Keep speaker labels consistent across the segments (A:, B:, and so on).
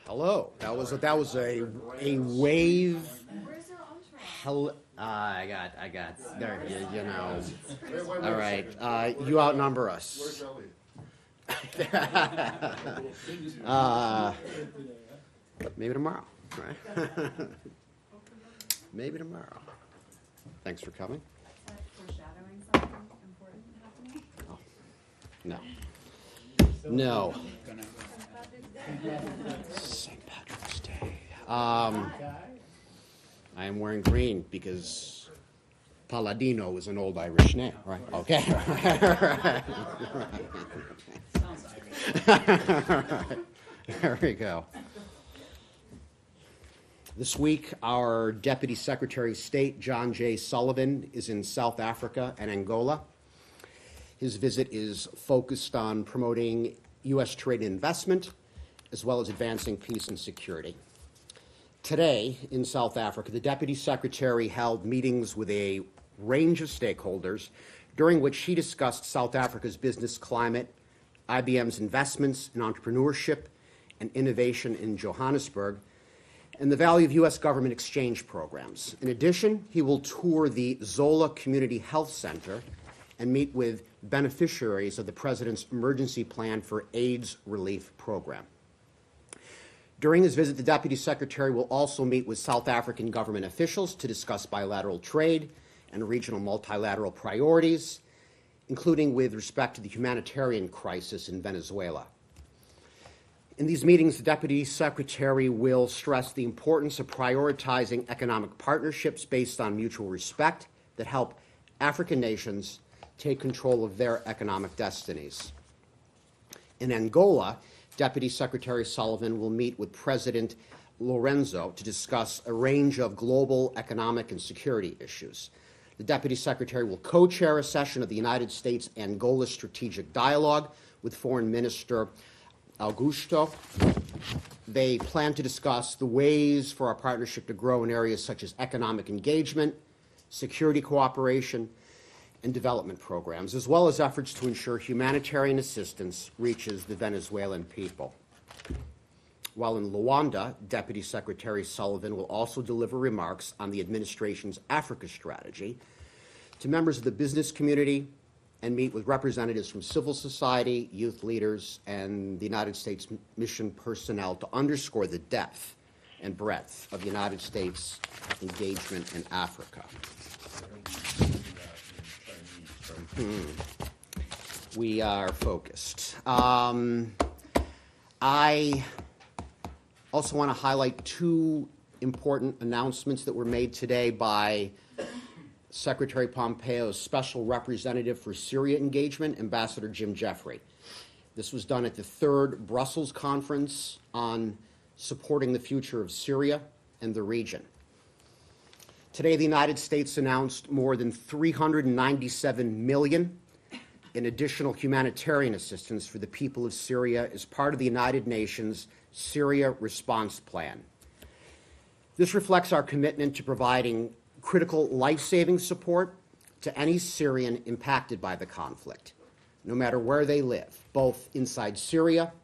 A: Hello. That was a wave. Hello. I got. There, you know. All right. You outnumber us. Maybe tomorrow. Right? Maybe tomorrow. Thanks for coming.
B: Is that foreshadowing something important happening?
A: No. No. St. Patrick's Day. I am wearing green because Palladino is an old Irish name, right? Okay. There we go. This week, our Deputy Secretary of State, John J. Sullivan, is in South Africa and Angola. His visit is focused on promoting U.S. trade and investment, as well as advancing peace and security. Today, in South Africa, the Deputy Secretary held meetings with a range of stakeholders, during which he discussed South Africa's business climate, IBM's investments in entrepreneurship and innovation in Johannesburg, and the value of U.S. government exchange programs. In addition, he will tour the Zola Community Health Center and meet with beneficiaries of the President's Emergency Plan for AIDS Relief Program. During his visit, the Deputy Secretary will also meet with South African government officials to discuss bilateral trade and regional multilateral priorities, including with respect to the humanitarian crisis in Venezuela. In these meetings, the Deputy Secretary will stress the importance of prioritizing economic partnerships based on mutual respect that help African nations take control of their economic destinies. In Angola, Deputy Secretary Sullivan will meet with President Lorenzo to discuss a range of global economic and security issues. The Deputy Secretary will co-chair a session of the United States-Angola Strategic Dialogue with Foreign Minister Augusto. They plan to discuss the ways for our partnership to grow in areas such as economic engagement, security cooperation, and development programs, as well as efforts to ensure humanitarian assistance reaches the Venezuelan people. While in Luanda, Deputy Secretary Sullivan will also deliver remarks on the administration's Africa strategy to members of the business community and meet with representatives from civil society, youth leaders, and the United States mission personnel to underscore the depth and breadth of the United States engagement in Africa. We are focused. I also want to highlight two important announcements that were made today by Secretary Pompeo's Special Representative for Syria Engagement, Ambassador Jim Jeffrey. This was done at the third Brussels Conference on supporting the future of Syria and the region. Today, the United States announced more than $397 million in additional humanitarian assistance for the people of Syria as part of the United Nations Syria Response Plan. This reflects our commitment to providing critical life-saving support to any Syrian impacted by the conflict, no matter where they live, both inside Syria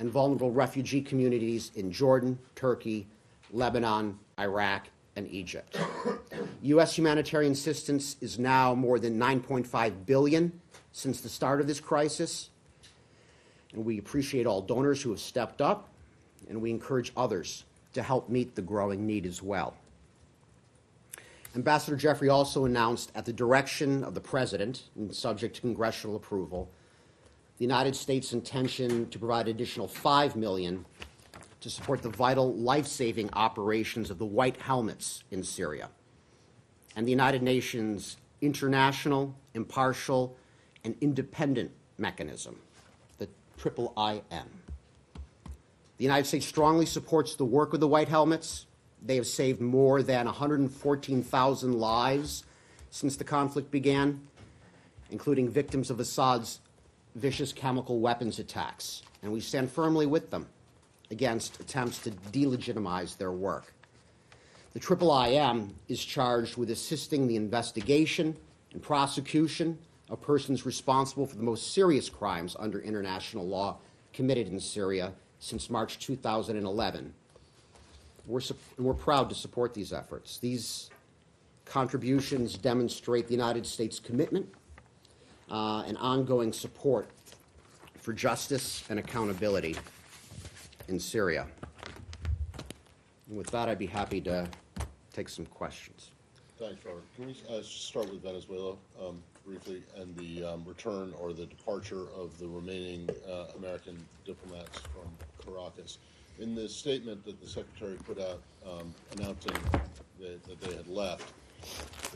A: and vulnerable refugee communities in Jordan, Turkey, Lebanon, Iraq, and Egypt. U.S. humanitarian assistance is now more than $9.5 billion since the start of this crisis, and we appreciate all donors who have stepped up, and we encourage others to help meet the growing need as well. Ambassador Jeffrey also announced, at the direction of the President, and subject to congressional approval, the United States' intention to provide additional $5 million to support the vital life-saving operations of the White Helmets in Syria and the United Nations International, Impartial, and Independent Mechanism, the IIIM. The United States strongly supports the work of the White Helmets. They have saved more than 114,000 lives since the conflict began, including victims of Assad's vicious chemical weapons attacks, and we stand firmly with them against attempts to delegitimize their work. The IIIM is charged with assisting the investigation and prosecution of persons responsible for the most serious crimes under international law committed in Syria, since March 2011. We're proud to support these efforts. These contributions demonstrate the United States' commitment and ongoing support for justice and accountability in Syria. And with that, I'd be happy to take some questions.
C: Thanks, Robert. Can we start with Venezuela briefly and the return or the departure of the remaining American diplomats from Caracas? In the statement that the Secretary put out announcing that they had left,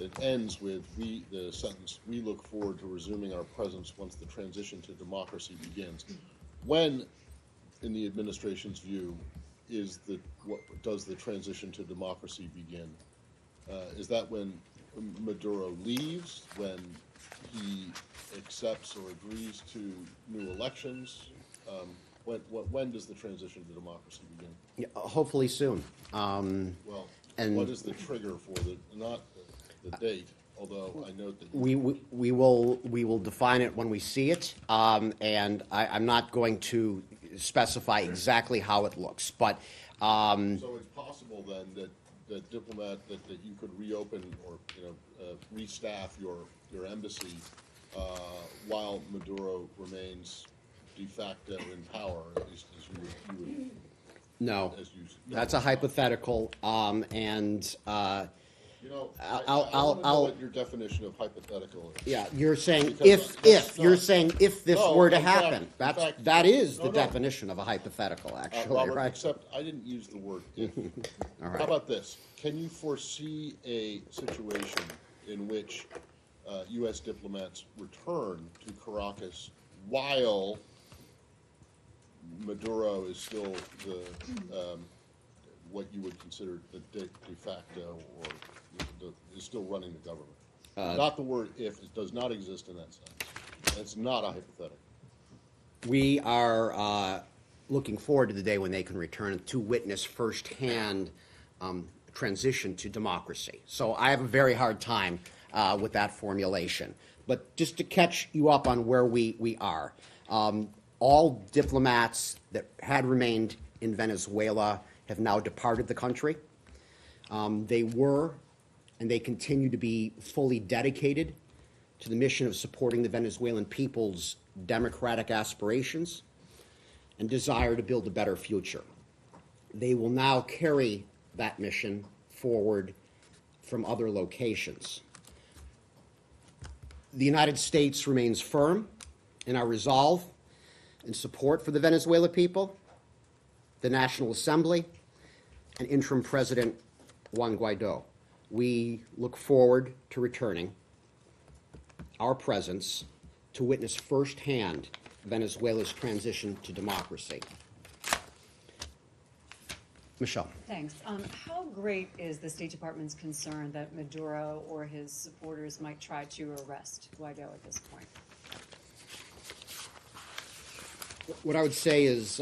C: it ends with the sentence, "We look forward to resuming our presence once the transition to democracy begins." When, in the administration's view, what does the transition to democracy begin? Is that when Maduro leaves, when he accepts or agrees to new elections? When does the transition to democracy begin?
A: Yeah, hopefully soon.
C: Well,
A: and
C: what is the trigger for not the date? Although I note that
A: we will define it when we see it, and I'm not going to specify exactly how it looks, but
C: so it's possible then that that you could reopen or restaff your embassy while Maduro remains de facto in power, at least as you would.
A: No, that's a hypothetical, and
C: I
A: I'll
C: know what your definition of hypothetical is.
A: yeah, you're saying
C: Because
A: if
C: not-
A: you're saying if this
C: No,
A: were to
C: in fact-
A: happen,
C: in fact-
A: that is
C: no,
A: the
C: no.
A: definition of a hypothetical, actually,
C: Robert,
A: right?
C: except I didn't use the word if.
A: All right.
C: How about this? Can you foresee a situation in which U.S. diplomats return to Caracas while Maduro is still what you would consider the de facto or is still running the government? Not the word if. It does not exist in that sense. It's not a hypothetical.
A: We are looking forward to the day when they can return to witness firsthand transition to democracy. So I have a very hard time with that formulation. But just to catch you up on where we are, all diplomats that had remained in Venezuela have now departed the country. They were and they continue to be fully dedicated to the mission of supporting the Venezuelan people's democratic aspirations and desire to build a better future. They will now carry that mission forward from other locations. The United States remains firm in our resolve and support for the Venezuela people, the National Assembly, and Interim President Juan Guaido. We look forward to returning our presence to witness firsthand Venezuela's transition to democracy. Michelle.
D: Thanks. How great is the State Department's concern that Maduro or his supporters might try to arrest Guaido at this point?
A: What I would say is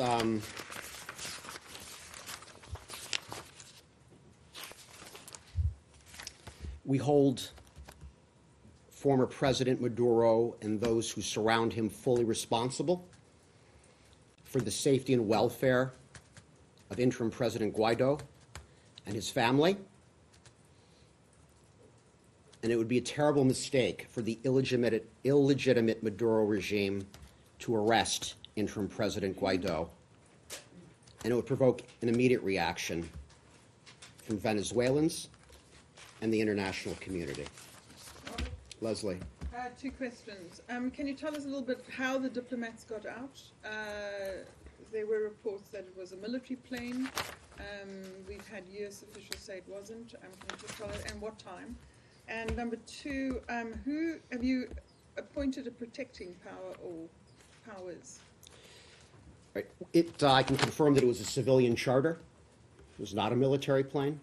A: we hold former President Maduro and those who surround him fully responsible for the safety and welfare of Interim President Guaido and his family. And it would be a terrible mistake for the illegitimate Maduro regime to arrest Interim President Guaido. And it would provoke an immediate reaction from Venezuelans and the international community. Leslie.
E: Two questions. Can you tell us a little bit how the diplomats got out? There were reports that it was a military plane. We've had U.S. officials say it wasn't. Can you just tell us, and what time? And number two, who have you appointed a protecting power or powers?
A: Right. I can confirm that it was a civilian charter. It was not a military plane.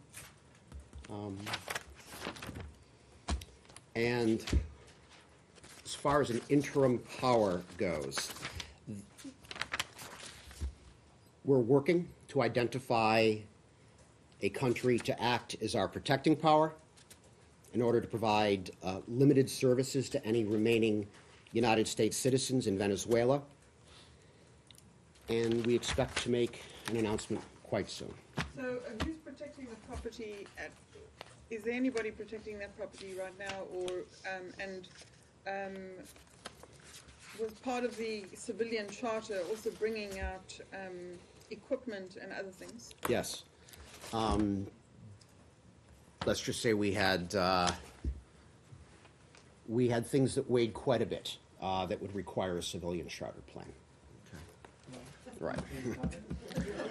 A: And as far as an interim power goes, we're working to identify a country to act as our protecting power in order to provide limited services to any remaining United States citizens in Venezuela. and we expect to make an announcement quite soon.
E: So who's protecting the property is there anybody protecting that property right now, or, was part of the civilian charter also bringing out, equipment and other things?
A: Yes. Let's just say we had things that weighed quite a bit that would require a civilian charter plan. Right.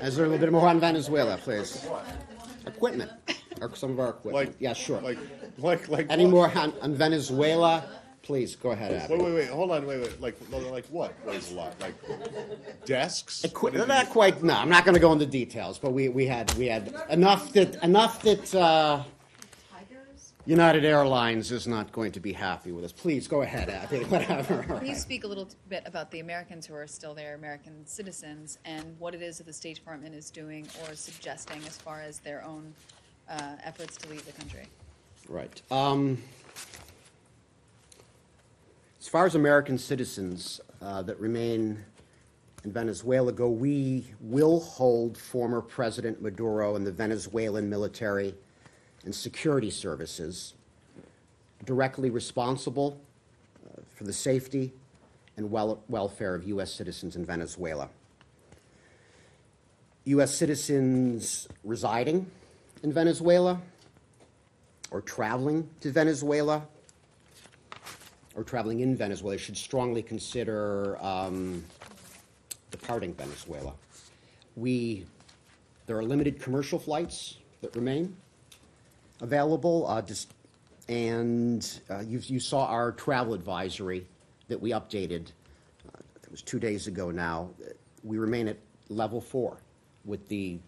A: Is there a little bit more on Venezuela, please? Equipment, or some of our equipment. Yeah, sure.
C: Like
A: Any
C: what?
A: more on Venezuela? Please, go ahead, Abby.
C: Wait, hold on, wait. Like what? Weighs a lot? Like desks? What did
A: Not quite, no, I'm not gonna go into details, but we had enough that
B: Tigers?
A: United Airlines is not going to be happy with us. Please, go ahead, Abby, whatever.
F: Can you speak a little bit about the Americans who are still there, American citizens, and what it is that the State Department is doing or suggesting as far as their own efforts to leave the country?
A: Right. As far as American citizens that remain in Venezuela go, we will hold former President Maduro and the Venezuelan military and security services directly responsible for the safety and welfare of U.S. citizens in Venezuela. U.S. citizens residing in Venezuela or traveling to Venezuela or traveling in Venezuela should strongly consider departing Venezuela. There are limited commercial flights that remain available, and you saw our travel advisory that we updated. It was 2 days ago now. We remain at level 4 with the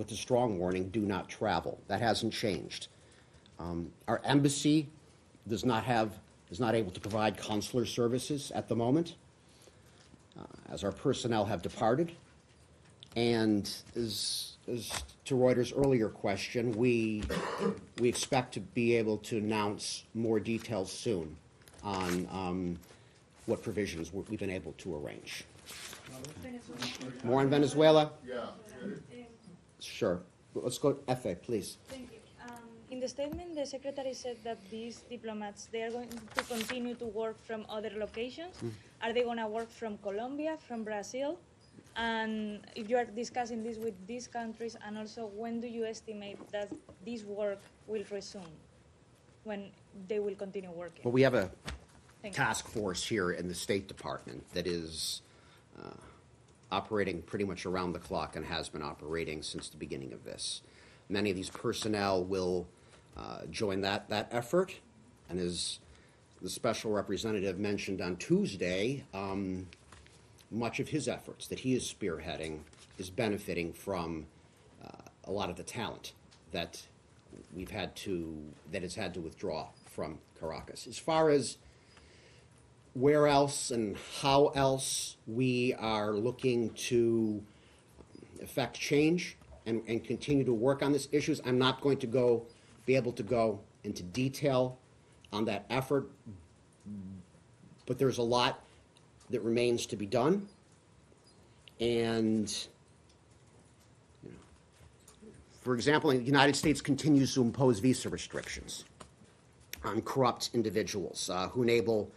A: strong warning: do not travel. That hasn't changed. Our embassy is not able to provide consular services at the moment, as our personnel have departed. And as to Reuters' earlier question, we expect to be able to announce more details soon on what provisions we've been able to arrange. More on Venezuela?
C: Yeah.
A: Sure. Let's go Efe, please.
G: Thank you. In the statement, the secretary said that these diplomats, they are going to continue to work from other locations. Are they going to work from Colombia, from Brazil? And if you are discussing this with these countries, and also when do you estimate that this work will resume, when they will continue working?
A: Well, we have a
G: Thank you.
A: task force here in the State Department that is operating pretty much around the clock and has been operating since the beginning of this. Many of these personnel will join that effort, and as the special representative mentioned on Tuesday, much of his efforts that he is spearheading is benefiting from a lot of the talent that has had to withdraw from Caracas. As far as where else and how else we are looking to effect change and continue to work on these issues, I'm not going to be able to go into detail on that effort, but there's a lot that remains to be done. And, for example, the United States continues to impose visa restrictions on corrupt individuals who enable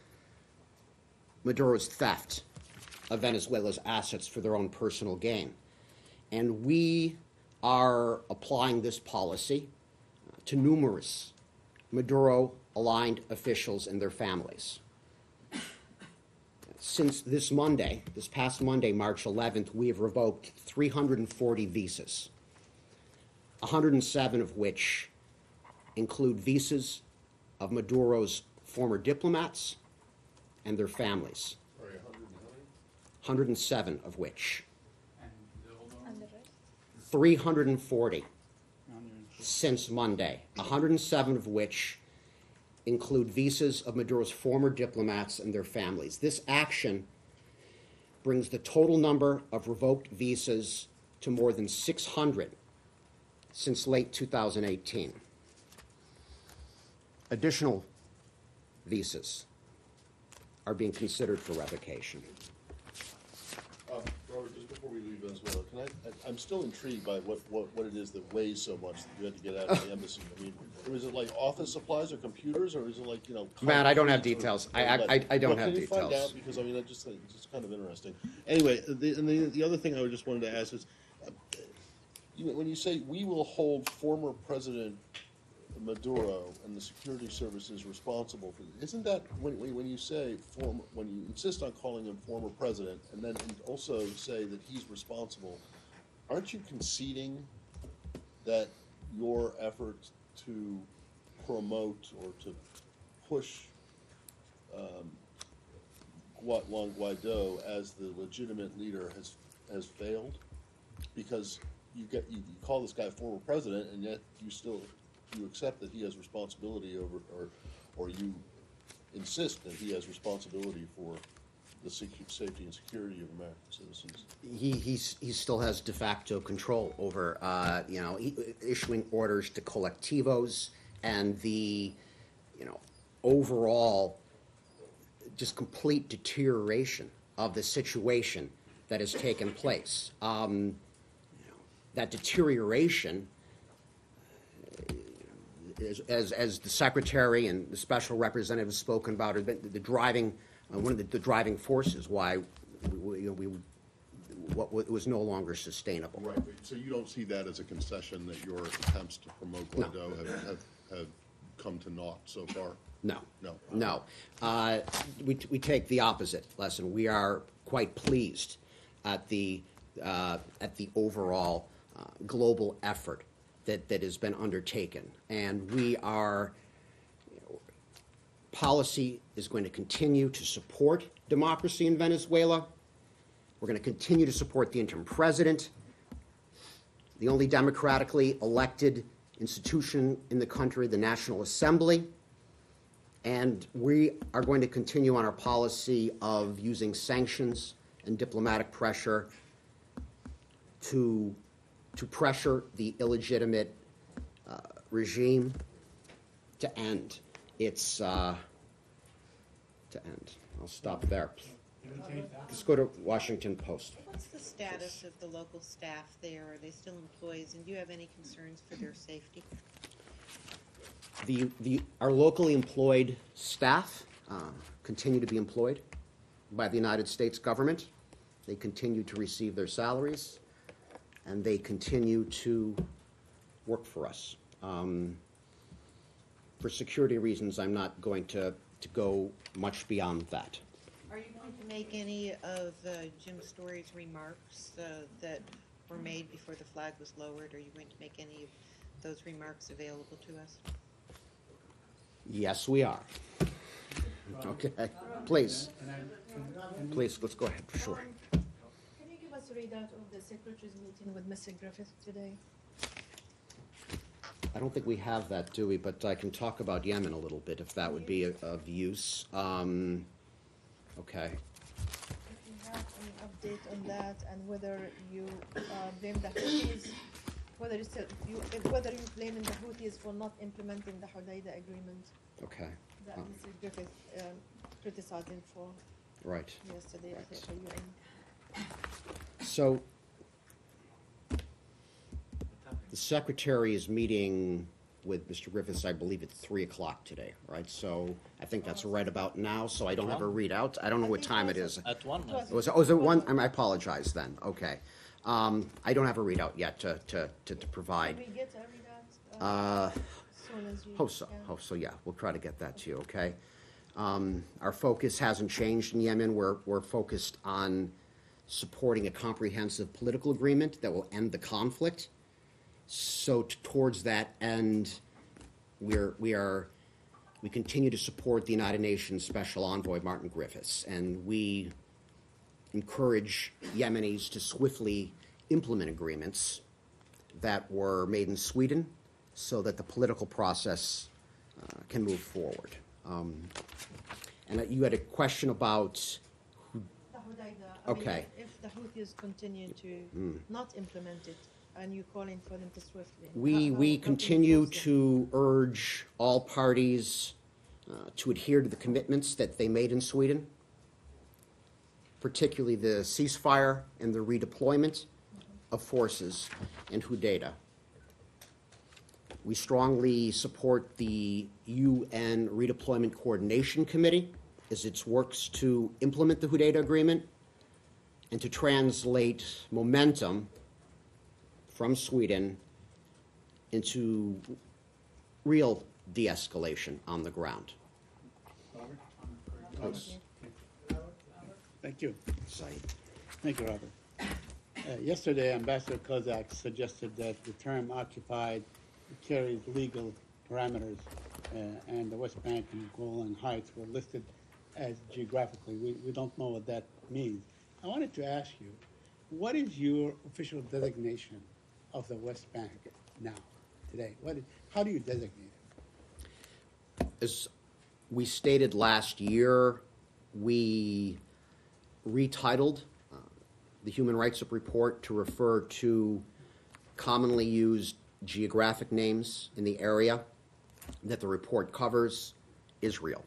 A: Maduro's theft of Venezuela's assets for their own personal gain. And we are applying this policy to numerous Maduro-aligned officials and their families. Since this past Monday, March 11th, we have revoked 340 visas, 107 of which include visas of Maduro's former diplomats and their families.
C: Sorry, 100 and how many?
A: 107 of which.
G: And the rest?
A: 340 since Monday, 107 of which include visas of Maduro's former diplomats and their families. This action brings the total number of revoked visas to more than 600 since late 2018. Additional visas are being considered for revocation.
C: Ronan, I'm still intrigued by what it is that weighs so much that you had to get out of the embassy. I mean, was it like office supplies or computers, or is it like, you know?
A: Matt, I don't have
C: concrete or-
A: details.
C: or
A: I
C: what?
A: don't
C: Well,
A: have
C: Can you find
A: details.
C: out? Because, I mean, I just think it's just kind of interesting. Anyway, the other thing I just wanted to ask is, you know, when you say we will hold former President Maduro and the security services responsible for, isn't that, when you say when you insist on calling him former president, and then also say that he's responsible, aren't you conceding that your efforts to promote or to push Juan Guaido as the legitimate leader has failed? Because you call this guy former president, and yet you accept that he has responsibility over, or you insist that he has responsibility for the safety and security of American citizens.
A: He still has de facto control over, issuing orders to colectivos and the, overall just complete deterioration of the situation that has taken place. That deterioration, as the secretary and the special representative have spoken about, has been the driving, one of the driving forces why what was no longer sustainable.
C: Right, so you don't see that as a concession that your attempts to promote Guaido have come to naught so far?
A: No.
C: No.
A: No. We take the opposite lesson. We are quite pleased at the overall global effort that has been undertaken. And we are, policy is going to continue to support democracy in Venezuela. We're going to continue to support the interim president, the only democratically elected institution in the country, the National Assembly. And we are going to continue on our policy of using sanctions and diplomatic pressure to pressure the illegitimate regime to end its to end. I'll stop there. Let's go to Washington Post.
H: What's the status of the local staff there? Are they still employees, and do you have any concerns for their safety?
A: Our locally employed staff continue to be employed by the United States government. They continue to receive their salaries, and they continue to work for us. For security reasons, I'm not going to go much beyond that.
H: Are you going to make any of Jim Story's remarks that were made before the flag was lowered? Are you going to make any of those remarks available to us?
A: Yes, we are. Okay, please. Please, let's go ahead, for sure.
I: Can you give us a readout of the secretary's meeting with Mr. Griffith today?
A: I don't think we have that, do we? But I can talk about Yemen a little bit, if that would be of use. Okay.
I: If you have any update on that, and whether you blame the Houthis, whether you blame the Houthis for not implementing the Hodeidah agreement
A: Okay.
I: that Mr. Griffith criticized him for
A: Right.
I: yesterday at the UN.
A: So the secretary is meeting with Mr. Griffiths, I believe, at 3 o'clock today, right? So I think that's right about now, so I don't have a readout. I don't know what time it is.
J: At 1.
A: Was it 1? I apologize then. Okay. I don't have a readout yet to provide.
I: Can we get a readout as soon as you
A: Hope so.
I: can?
A: Hope so, yeah. We'll try to get that to you, okay? Our focus hasn't changed in Yemen. We're focused on supporting a comprehensive political agreement that will end the conflict. So towards that end, we continue to support the United Nations Special Envoy Martin Griffiths, and we encourage Yemenis to swiftly implement agreements that were made in Sweden so that the political process can move forward. And you had a question about
I: The Hodeidah.
A: Okay.
I: If the Houthis continue to not implement it, and you're calling for them to swiftly.
A: we
I: how
A: continue
I: enforce it?
A: to urge all parties to adhere to the commitments that they made in Sweden, particularly the ceasefire and the redeployment of forces in Hudaydah. We strongly support the UN Redeployment Coordination Committee as it works to implement the Hudaydah Agreement and to translate momentum from Sweden into real de-escalation on the ground. Please.
J: Thank you.
A: Saeed.
J: Thank you, Robert. Yesterday, Ambassador Kozak suggested that the term occupied carries legal parameters, and the West Bank and Golan Heights were listed as geographically. We don't know what that means. I wanted to ask you, what is your official designation of the West Bank now, today? How do you designate it?
A: As we stated last year, we retitled the Human Rights Report to refer to commonly used geographic names in the area that the report covers: Israel,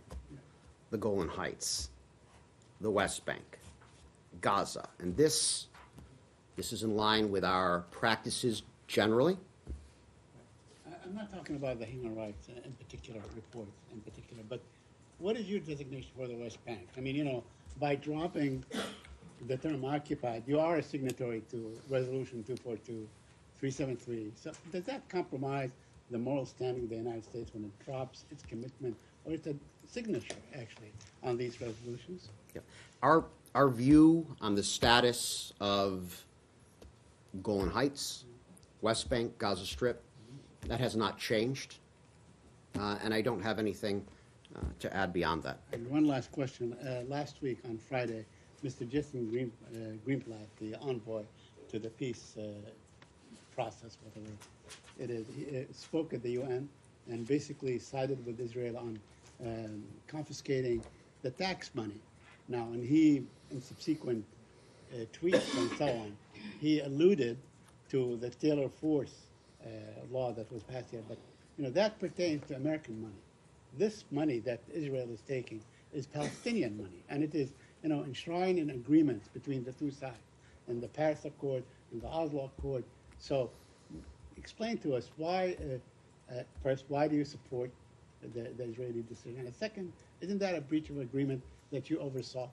A: the Golan Heights, the West Bank, Gaza. And this is in line with our practices generally.
J: I'm not talking about the human rights in particular, reports in particular, but what is your designation for the West Bank? I mean, by dropping the term occupied, you are a signatory to Resolution 242, 373. So does that compromise the moral standing of the United States when it drops its commitment, or it's a signature, actually, on these resolutions?
A: Yeah. Our view on the status of Golan Heights, West Bank, Gaza Strip, that has not changed, and I don't have anything to add beyond that.
J: And one last question. Last week on Friday, Mr. Jason Greenblatt, the envoy to the peace process, whatever it is, he spoke at the UN and basically sided with Israel on confiscating the tax money. Now, and he, in subsequent tweets and so on, he alluded to the Taylor Force law that was passed here, but that pertains to American money. This money that Israel is taking is Palestinian money, and it is enshrined in agreements between the two sides, in the Paris Accord and the Oslo Accord. So, explain to us why. First, why do you support the Israeli decision? And second, isn't that a breach of agreement that you oversaw?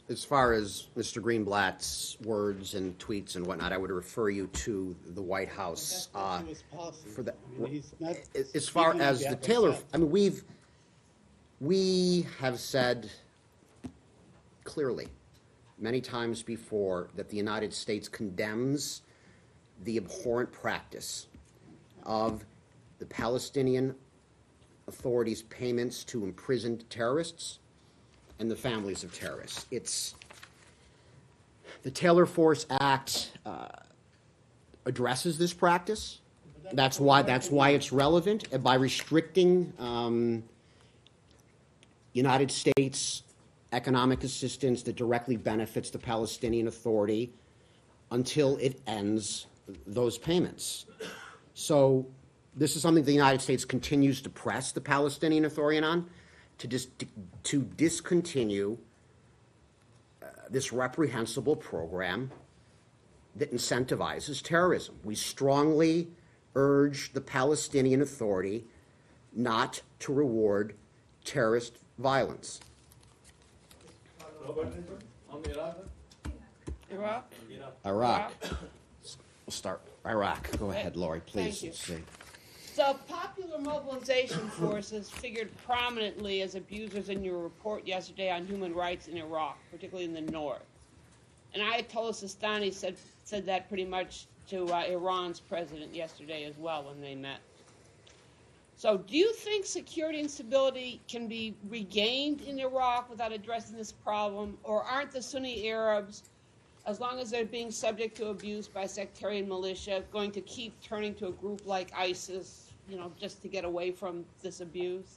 A: As far as Mr. Greenblatt's words and tweets and whatnot, I would refer you to the White House.
J: That's his policy.
A: For that,
J: I mean, he's not
A: as far
J: speaking on
A: as the
J: behalf of
A: Taylor,
J: himself.
A: I mean, we have said clearly many times before that the United States condemns the abhorrent practice of the Palestinian authorities' payments to imprisoned terrorists and the families of terrorists. It's the Taylor Force Act addresses this practice. That's why it's relevant. And by restricting United States economic assistance that directly benefits the Palestinian Authority until it ends those payments. So this is something the United States continues to press the Palestinian Authority on, to discontinue this reprehensible program that incentivizes terrorism. We strongly urge the Palestinian Authority not to reward terrorist violence. Iraq. We'll start. Iraq. Go ahead, Lori, please.
K: Thank you.
A: Let's see.
K: So popular mobilization forces figured prominently as abusers in your report yesterday on human rights in Iraq, particularly in the north. And Ayatollah Sistani said that pretty much to Iran's president yesterday as well when they met. So do you think security and stability can be regained in Iraq without addressing this problem? Or aren't the Sunni Arabs, as long as they're being subject to abuse by sectarian militia, going to keep turning to a group like ISIS, just to get away from this abuse?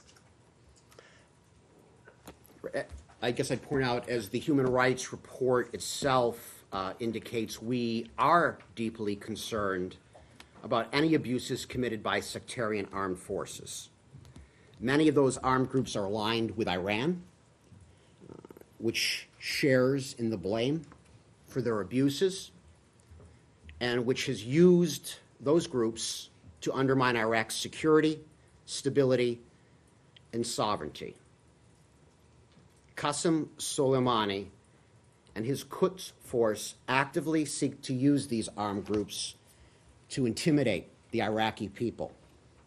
A: I guess I'd point out, as the Human Rights Report itself indicates, we are deeply concerned about any abuses committed by sectarian armed forces. Many of those armed groups are aligned with Iran, which shares in the blame for their abuses. and which has used those groups to undermine Iraq's security, stability, and sovereignty. Qasem Soleimani and his Quds force actively seek to use these armed groups to intimidate the Iraqi people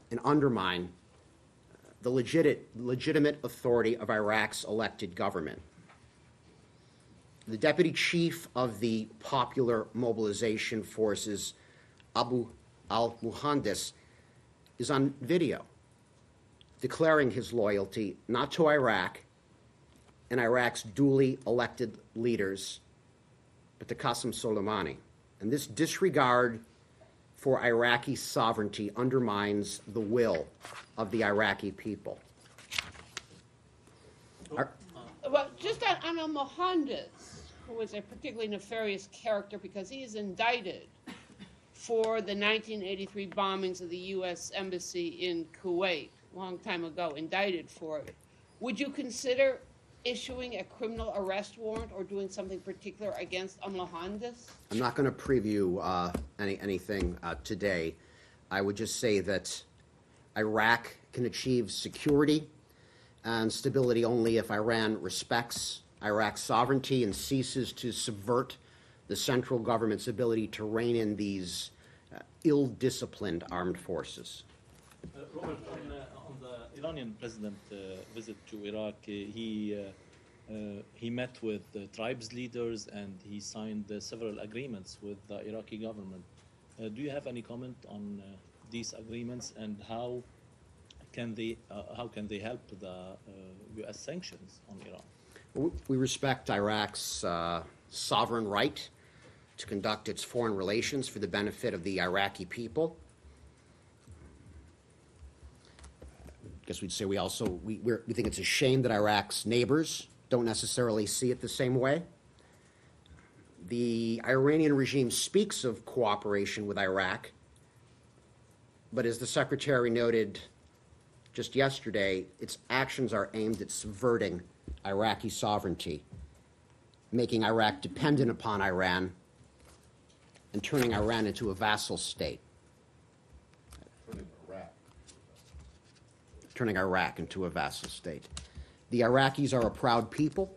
A: and undermine the legitimate authority of Iraq's elected government. The deputy chief of the Popular Mobilization Forces, Abu al-Muhandis, is on video declaring his loyalty not to Iraq and Iraq's duly elected leaders, but to Qasem Soleimani. And this disregard for Iraqi sovereignty undermines the will of the Iraqi people.
K: Well, just on al-Muhandis, who was a particularly nefarious character because he is indicted for the 1983 bombings of the U.S. Embassy in Kuwait, a long time ago, indicted for it. Would you consider issuing a criminal arrest warrant or doing something particular against al-Muhandis?
A: I'm not going to preview anything today. I would just say that Iraq can achieve security and stability only if Iran respects Iraq's sovereignty and ceases to subvert the central government's ability to rein in these ill-disciplined armed forces.
L: Robert, on the Iranian president visit to Iraq, he met with the tribes leaders and he signed several agreements with the Iraqi government. Do you have any comment on these agreements and how can they help the U.S. sanctions on Iran?
A: We respect Iraq's sovereign right to conduct its foreign relations for the benefit of the Iraqi people. I guess we'd say we think it's a shame that Iraq's neighbors don't necessarily see it the same way. The Iranian regime speaks of cooperation with Iraq, but as the Secretary noted just yesterday, its actions are aimed at subverting Iraqi sovereignty, making Iraq dependent upon Iran, and turning Iran into a vassal state. Turning Iraq into a vassal state. The Iraqis are a proud people.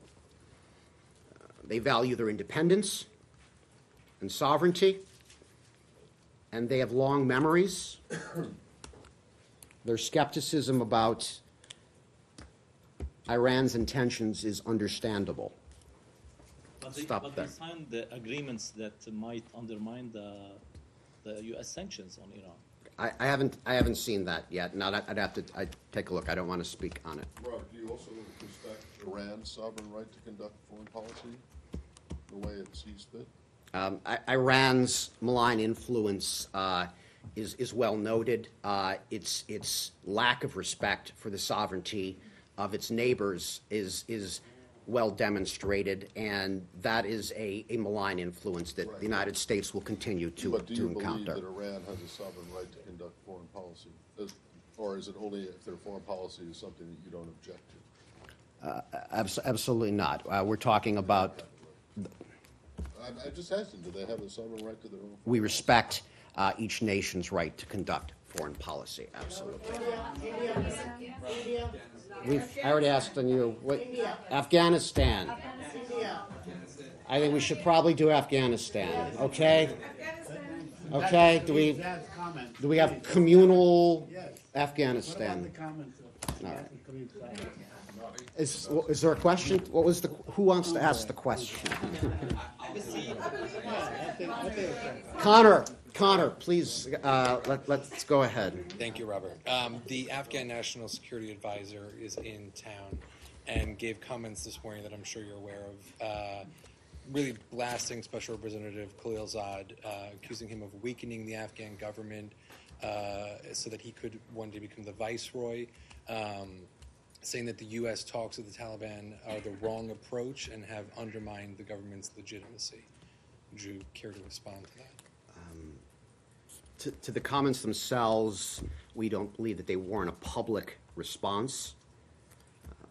A: They value their independence and sovereignty, and they have long memories. Their skepticism about Iran's intentions is understandable.
L: But
A: Stop
L: they
A: there.
L: signed the agreements that might undermine the U.S. sanctions on Iran.
A: I haven't seen that yet. Now I'd take a look. I don't want to speak on it.
C: Robert, do you also respect Iran's sovereign right to conduct foreign policy the way it sees fit?
A: Iran's malign influence is well noted. Its lack of respect for the sovereignty of its neighbors is well demonstrated, and that is a malign influence that the United States will continue to encounter.
C: But do you believe that Iran has a sovereign right to conduct foreign policy? Or is it only if their foreign policy is something that you don't object to?
A: Absolutely not. We're talking about,
C: I'm just asking, do they have a sovereign right to their own?
A: we respect each nation's right to conduct foreign policy, absolutely. I already asked on you. Afghanistan. I think we should probably do Afghanistan, okay? Okay, do we have communal Afghanistan? All right. Is there a question? Who wants to ask the question? Connor, please, let's go ahead.
M: Thank you, Robert. The Afghan National Security Advisor is in town and gave comments this morning that I'm sure you're aware of, really blasting Special Representative Khalilzad, accusing him of weakening the Afghan government so that he could one day become the viceroy, saying that the U.S. talks with the Taliban are the wrong approach and have undermined the government's legitimacy. Would you care to respond to that?
A: To the comments themselves, we don't believe that they warrant a public response.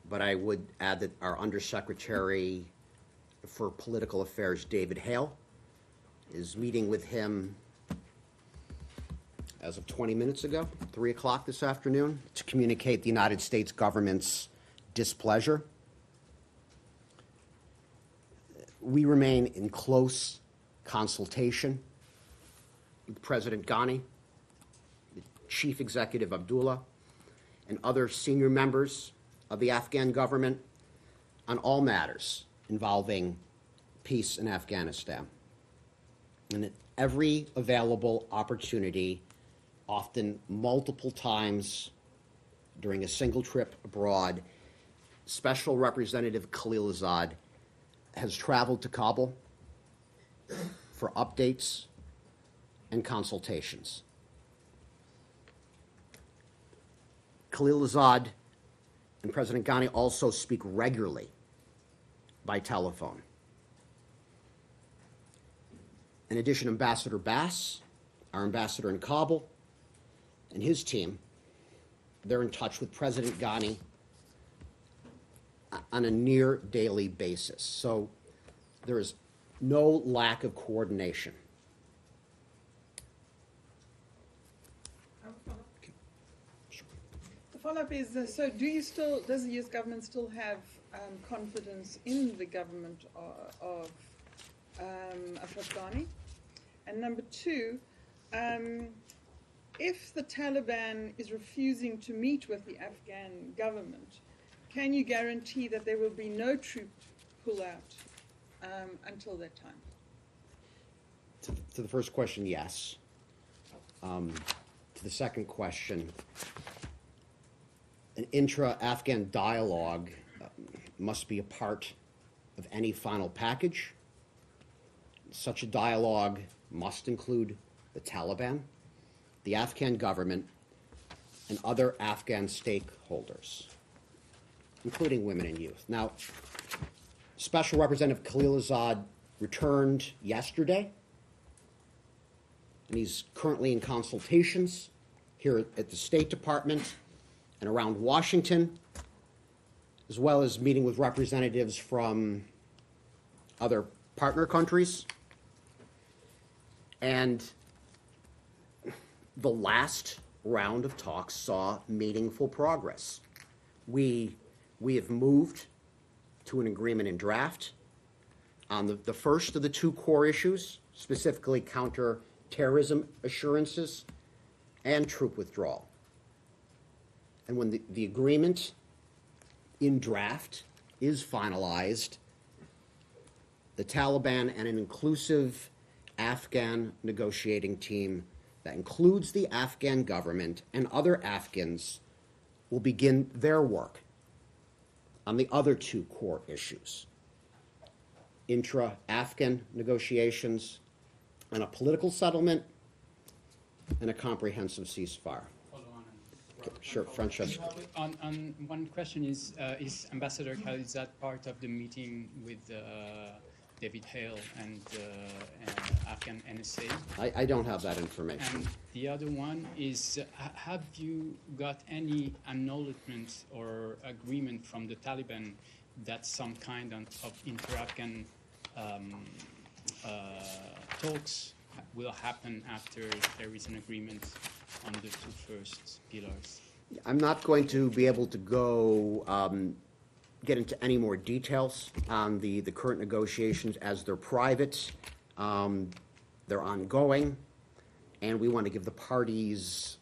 A: But I would add that our Undersecretary for Political Affairs, David Hale, is meeting with him as of 20 minutes ago, 3 o'clock this afternoon, to communicate the United States government's displeasure. We remain in close consultation with President Ghani, the Chief Executive Abdullah, and other senior members of the Afghan government on all matters involving peace in Afghanistan. And at every available opportunity, often multiple times during a single trip abroad, Special Representative Khalilzad has traveled to Kabul for updates and consultations. Khalilzad and President Ghani also speak regularly by telephone. In addition, Ambassador Bass, our ambassador in Kabul, and his team, they're in touch with President Ghani on a near daily basis. So there is no lack of coordination.
E: The follow-up is, so does the US government still have confidence in the government of Ashraf Ghani? And number two, if the Taliban is refusing to meet with the Afghan government, can you guarantee that there will be no troop pull-out until that time?
A: To the first question, yes. To the second question, an intra-Afghan dialogue must be a part of any final package. Such a dialogue must include the Taliban, the Afghan government, and other Afghan stakeholders, including women and youth. Now, Special Representative Khalilzad returned yesterday, and he's currently in consultations here at the State Department and around Washington, as well as meeting with representatives from other partner countries. And the last round of talks saw meaningful progress. We have moved to an agreement in draft on the first of the two core issues, specifically counter-terrorism assurances and troop withdrawal. And when the agreement in draft is finalized, the Taliban and an inclusive Afghan negotiating team that includes the Afghan government and other Afghans will begin their work on the other two core issues: intra-Afghan negotiations and a political settlement and a comprehensive ceasefire. Sure, Francesco.
N: On one question is Ambassador Khalilzad part of the meeting with David Hale and Afghan NSA?
A: I don't have that information.
N: And the other one is, have you got any acknowledgement or agreement from the Taliban that some kind of inter-Afghan talks will happen after there is an agreement on the two first pillars?
A: I'm not going to be able to go get into any more details on the current negotiations, as they're private, they're ongoing, and we want to give the parties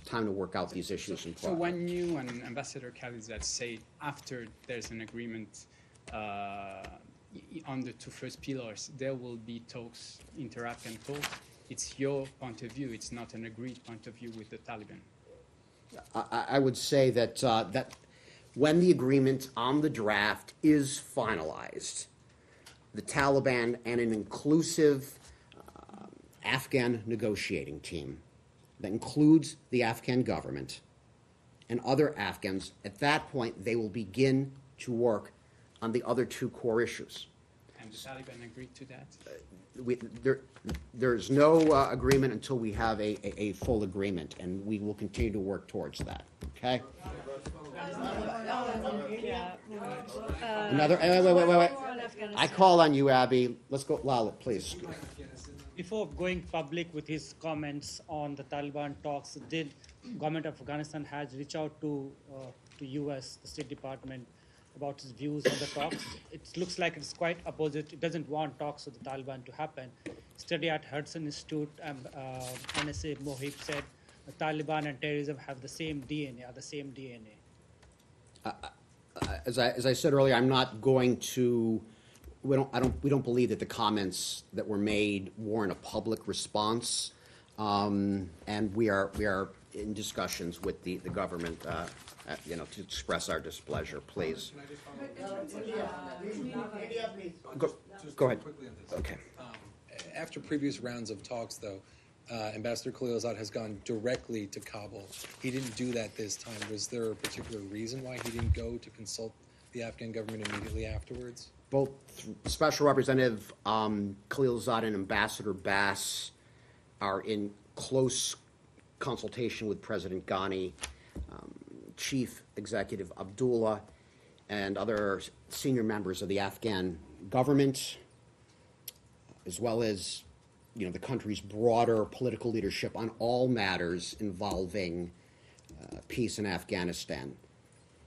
A: time to work out these issues in
N: So
A: private.
N: when you and Ambassador Khalilzad say after there's an agreement on the two first pillars, there will be talks, inter-Afghan talks, it's your point of view, it's not an agreed point of view with the Taliban.
A: I would say that that when the agreement on the draft is finalized, the Taliban and an inclusive Afghan negotiating team that includes the Afghan government and other Afghans, at that point they will begin to work on the other two core issues.
N: And the Taliban agreed to that?
A: There's no agreement until we have a full agreement, and we will continue to work towards that, okay? Another, wait. I call on you, Abby. Let's go, Lala, please.
O: before going public with his comments on the Taliban talks, did government of Afghanistan has reached out to U.S. the State Department about his views on the talks? It looks like it's quite opposite. It doesn't want talks with the Taliban to happen. Study at Hudson Institute, NSA Mohib said the Taliban and terrorism have the same DNA, are the same DNA.
A: As I said earlier, I'm not going to. We don't believe that the comments that were made warrant a public response, and we are in discussions with the government, to express our displeasure. Please. Go ahead. Okay.
M: After previous rounds of talks, though, Ambassador Khalilzad has gone directly to Kabul. He didn't do that this time. Was there a particular reason why he didn't go to consult the Afghan government immediately afterwards?
A: Both Special Representative Khalilzad and Ambassador Bass are in close consultation with President Ghani, Chief Executive Abdullah, and other senior members of the Afghan government, as well as the country's broader political leadership on all matters involving peace in Afghanistan.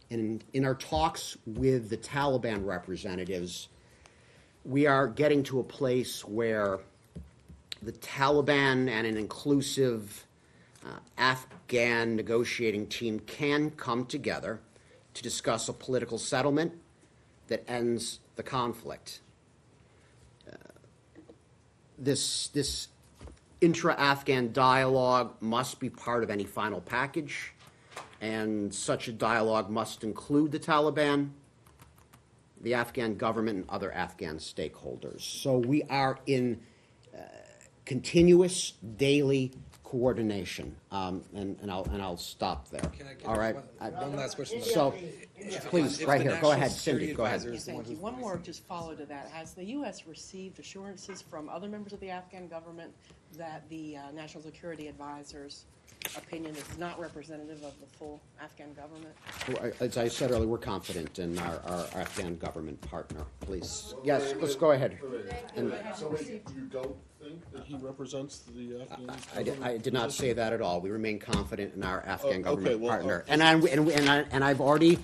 A: And in our talks with the Taliban representatives, we are getting to a place where the Taliban and an inclusive Afghan negotiating team can come together to discuss a political settlement that ends the conflict. This intra-Afghan dialogue must be part of any final package, and such a dialogue must include the Taliban, the Afghan government, and other Afghan stakeholders. So we are in continuous daily coordination, and I'll stop there. All right.
M: One last question.
A: So, please, right here. Go ahead, Cindy. Go ahead.
P: Thank you. One more just follow to that. Has the U.S. received assurances from other members of the Afghan government that the National Security Advisor's opinion is not representative of the full Afghan government?
A: Well, as I said earlier, we're confident in our Afghan government partner. Please. Yes, let's go ahead. And
C: So you don't think that he represents the Afghan
A: I did not say that at all. We remain confident in our Afghan
C: okay,
A: government
C: well,
A: partner. And I've already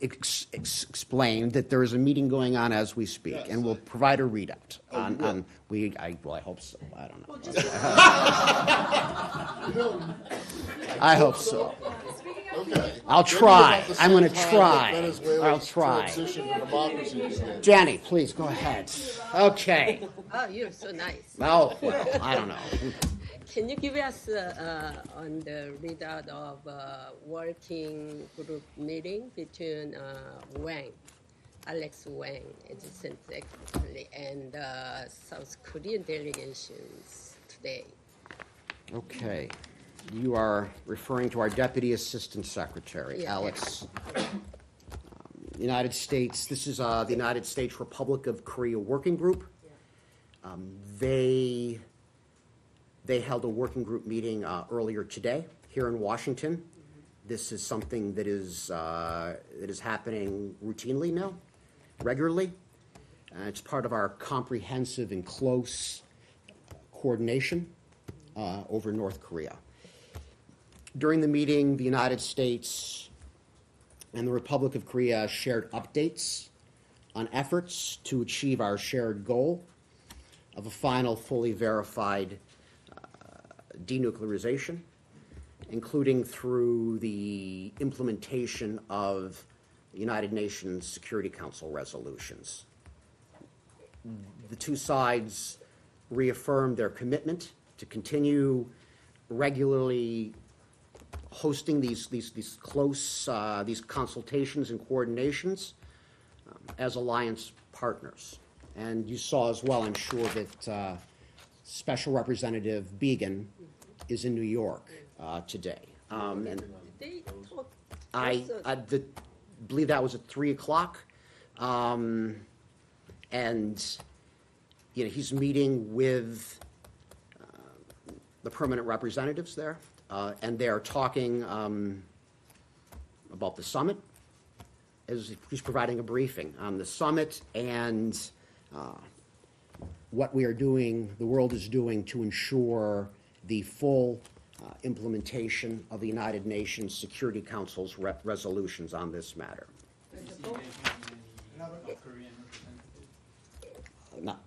A: explained that there is a meeting going on as we speak,
C: Yes.
A: and we'll provide a readout on. I hope so. I don't know. I hope so.
C: Okay.
A: I'll try. I'm going to try. I'll try.
C: Transition to democracy is there.
A: Janny, please go ahead. Okay.
Q: Oh, you're so nice.
A: Oh, well, I don't know.
Q: Can you give us on the readout of working group meeting between Alex Wang, Assistant Secretary, and South Korean delegations today?
A: Okay. You are referring to our Deputy Assistant Secretary,
Q: Yeah.
A: Alex. United States, this is the United States Republic of Korea Working Group. They held a working group meeting earlier today here in Washington. This is something that is happening routinely now, regularly. It's part of our comprehensive and close coordination over North Korea. During the meeting, the United States and the Republic of Korea shared updates on efforts to achieve our shared goal of a final, fully verified denuclearization, including through the implementation of United Nations Security Council resolutions. The two sides reaffirmed their commitment to continue regularly hosting these close these consultations and coordinations as alliance partners. And you saw as well, I'm sure, that Special Representative Began is in New York today. And I believe that was at 3 o'clock. And he's meeting with the permanent representatives there, and they are talking about the summit. As he's providing a briefing on the summit and what we are doing, the world is doing to ensure the full implementation of the United Nations Security Council's resolutions on this matter. Not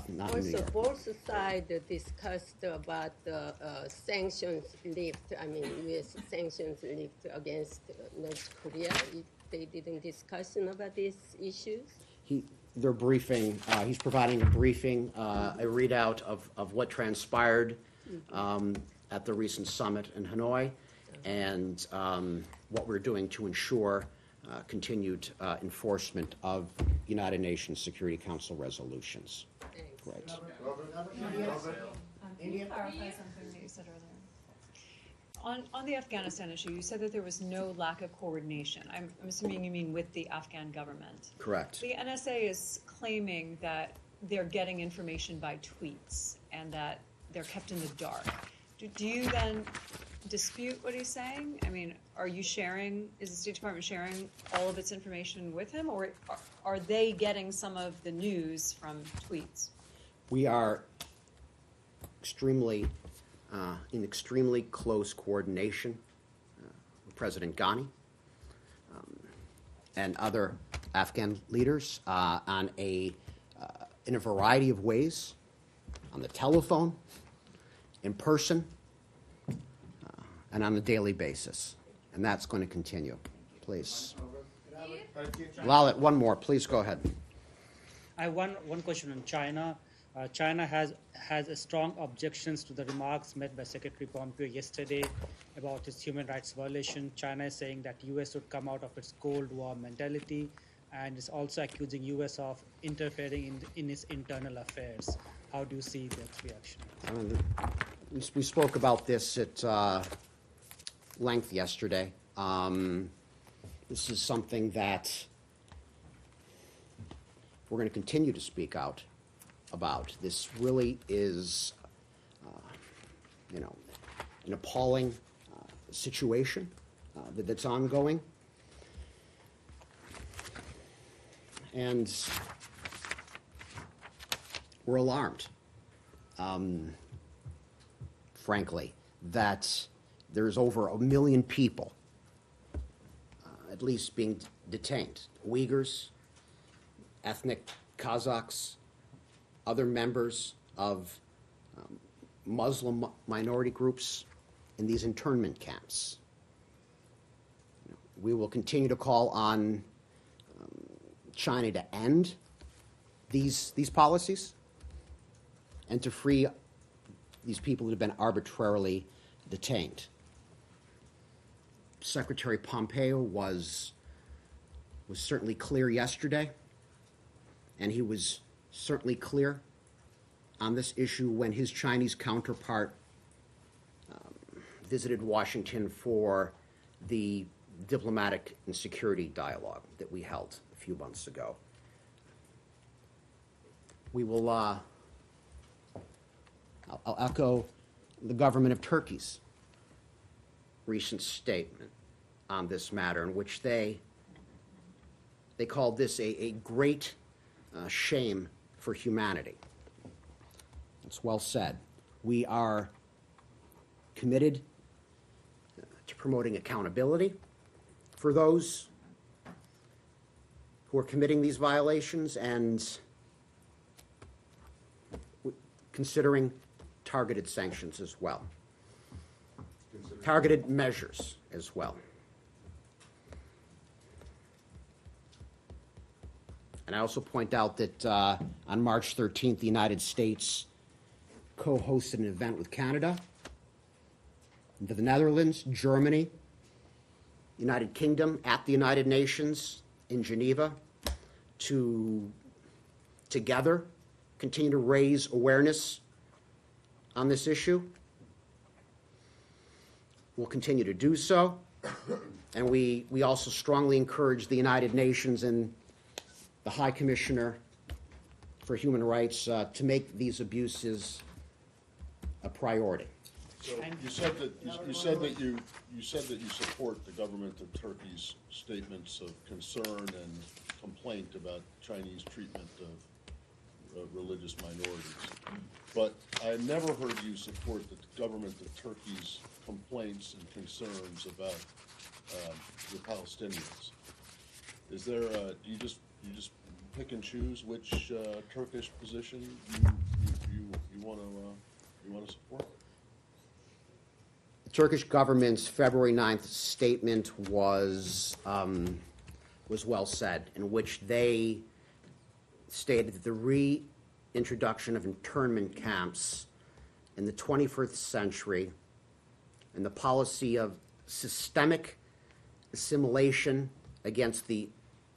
A: in New
Q: Also,
A: York.
Q: both sides discussed about the sanctions lift, I mean, U.S. sanctions lift against North Korea. They didn't discussion about these issues?
A: They're briefing, he's providing a briefing, a readout of what transpired at the recent summit in Hanoi, and what we're doing to ensure continued enforcement of United Nations Security Council resolutions. Great.
D: Can you clarify something that you said earlier? On the Afghanistan issue, you said that there was no lack of coordination. I'm assuming you mean with the Afghan government.
A: Correct.
D: The NSA is claiming that they're getting information by tweets and that they're kept in the dark. Do you then dispute what he's saying? I mean, are you sharing, is the State Department sharing all of its information with him, or are they getting some of the news from tweets?
A: We are in extremely close coordination with President Ghani and other Afghan leaders in a variety of ways, on the telephone, in person, and on a daily basis. And that's going to continue. Please. Lalit, one more. Please go ahead.
O: I have one question on China. China has strong objections to the remarks made by Secretary Pompeo yesterday about its human rights violation. China is saying that U.S. should come out of its Cold War mentality, and is also accusing U.S. of interfering in its internal affairs. How do you see that reaction?
A: We spoke about this at length yesterday. This is something that we're going to continue to speak out about. This really is, an appalling situation that's ongoing. And we're alarmed, frankly, that there's over 1 million people, at least, being detained. Uyghurs, ethnic Kazakhs, other members of Muslim minority groups in these internment camps. We will continue to call on China to end these policies and to free these people that have been arbitrarily detained. Secretary Pompeo was certainly clear yesterday, and he was certainly clear on this issue when his Chinese counterpart visited Washington for the diplomatic and security dialogue that we held a few months ago. We will, I'll echo the government of Turkey's recent statement on this matter, in which they called this a great shame for humanity. It's well said. We are committed to promoting accountability for those who are committing these violations and considering targeted sanctions as well. Targeted measures as well. And I also point out that on March 13th, the United States co-hosted an event with Canada, the Netherlands, Germany, United Kingdom at the United Nations in Geneva to together continue to raise awareness on this issue. We'll continue to do so. And we also strongly encourage the United Nations and the High Commissioner for Human Rights to make these abuses a priority.
C: So you said that you support the government of Turkey's statements of concern and complaint about Chinese treatment of religious minorities. But I never heard you support the government of Turkey's complaints and concerns about the Palestinians. Is there, do you just pick and choose which Turkish position you want to support?
A: The Turkish government's February 9th statement was well said, in which they stated that the reintroduction of internment camps in the 21st century and the policy of systemic assimilation against the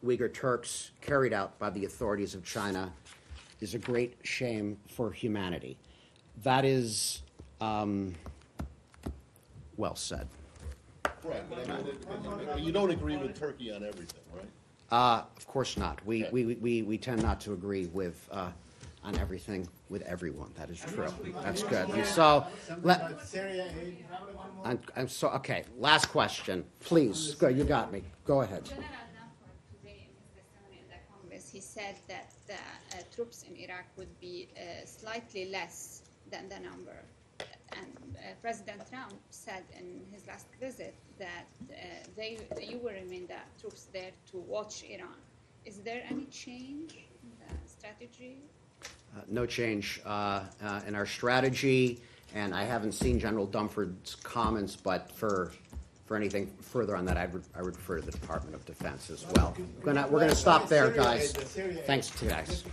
A: Uyghur Turks carried out by the authorities of China is a great shame for humanity. That is well said.
C: Right, but I mean, but you don't agree with Turkey on everything, right?
A: Of course not. We tend not to agree with on everything with everyone. That is true. That's good. And so, I'm so okay. Last question, please. Go. You got me. Go ahead.
R: General Danford today in his testimony in the Congress, he said that the troops in Iraq would be slightly less than the number. And President Trump said in his last visit that you will remain the troops there to watch Iran. Is there any change in the strategy?
A: No change in our strategy, and I haven't seen General Dunford's comments, but for anything further on that, I would refer to the Department of Defense as well. We're gonna stop there, guys. Thanks, guys.